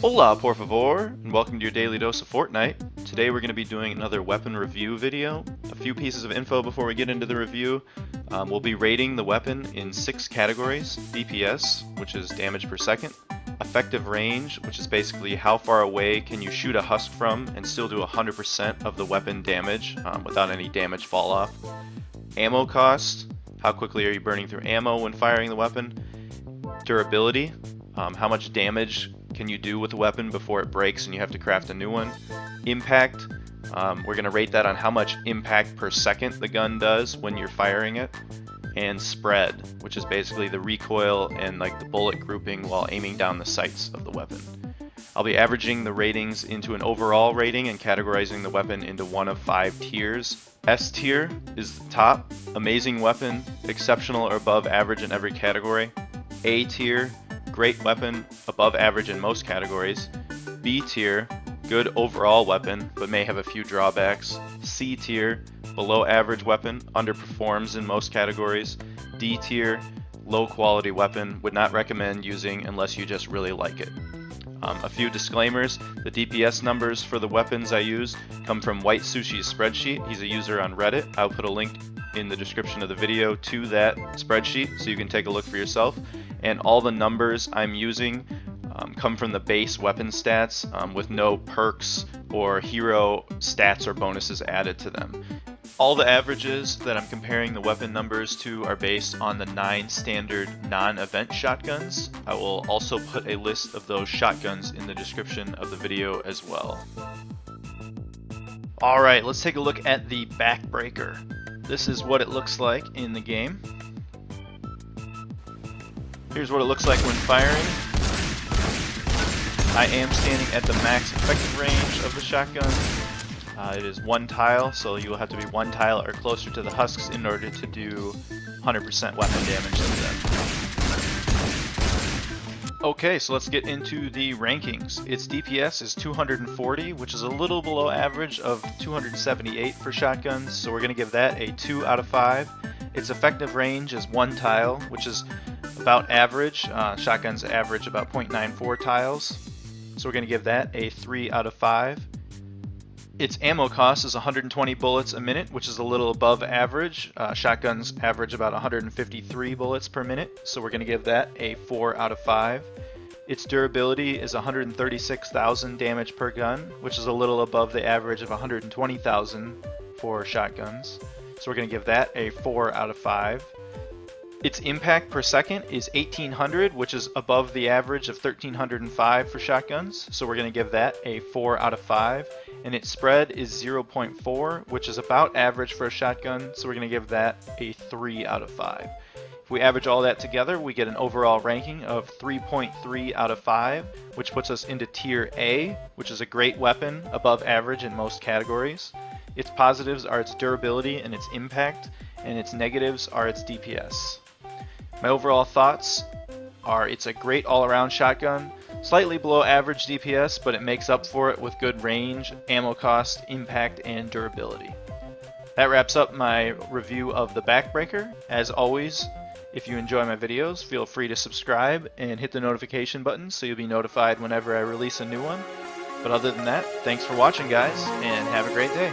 Hola, por favor, and welcome to your daily dose of Fortnite. Today we're going to be doing another weapon review video. A few pieces of info before we get into the review. We'll be rating the weapon in 6 categories. DPS, which is damage per second. Effective range, which is basically how far away can you shoot a husk from and still do 100% of the weapon damage without any damage fall off. Ammo cost, how quickly are you burning through ammo when firing the weapon. Durability, how much damage can you do with the weapon before it breaks and you have to craft a new one. Impact, we're going to rate that on how much impact per second the gun does when you're firing it. And spread, which is basically the recoil and like the bullet grouping while aiming down the sights of the weapon. I'll be averaging the ratings into an overall rating and categorizing the weapon into one of 5 tiers. S tier is the top, amazing weapon, exceptional or above average in every category. A tier, great weapon, above average in most categories. B tier, good overall weapon, but may have a few drawbacks. C tier, below average weapon, underperforms in most categories. D tier, low quality weapon, would not recommend using unless you just really like it. A few disclaimers, the DPS numbers for the weapons I use come from White Sushi's spreadsheet. He's a user on Reddit. I'll put a link in the description of the video to that spreadsheet so you can take a look for yourself. And all the numbers I'm using come from the base weapon stats with no perks or hero stats or bonuses added to them. All the averages that I'm comparing the weapon numbers to are based on the 9 standard non-event shotguns. I will also put a list of those shotguns in the description of the video as well. Alright, let's take a look at the Backbreaker. This is what it looks like in the game. Here's what it looks like when firing. I am standing at the max effective range of the shotgun. It is 1 tile, so you will have to be 1 tile or closer to the husks in order to do 100% weapon damage to them. Okay, so let's get into the rankings. Its DPS is 240, which is a little below average of 278 for shotguns, so we're going to give that a 2 out of 5. Its effective range is 1 tile, which is about average. Shotguns average about 0.94 tiles, so we're going to give that a 3 out of 5. Its ammo cost is 120 bullets a minute, which is a little above average. Shotguns average about 153 bullets per minute, so we're going to give that a 4 out of 5. Its durability is 136,000 damage per gun, which is a little above the average of 120,000 for shotguns, so we're going to give that a 4 out of 5. Its impact per second is 1800, which is above the average of 1305 for shotguns, so we're going to give that a 4 out of 5. And its spread is 0.4, which is about average for a shotgun, so we're going to give that a 3 out of 5. If we average all that together, we get an overall ranking of 3.3 out of 5, which puts us into Tier A, which is a great weapon, above average in most categories. Its positives are its durability and its impact, and its negatives are its DPS. My overall thoughts are it's a great all-around shotgun, slightly below average DPS, but it makes up for it with good range, ammo cost, impact, and durability. That wraps up my review of the Backbreaker. As always, if you enjoy my videos, feel free to subscribe and hit the notification button so you'll be notified whenever I release a new one. But other than that, thanks for watching guys, and have a great day.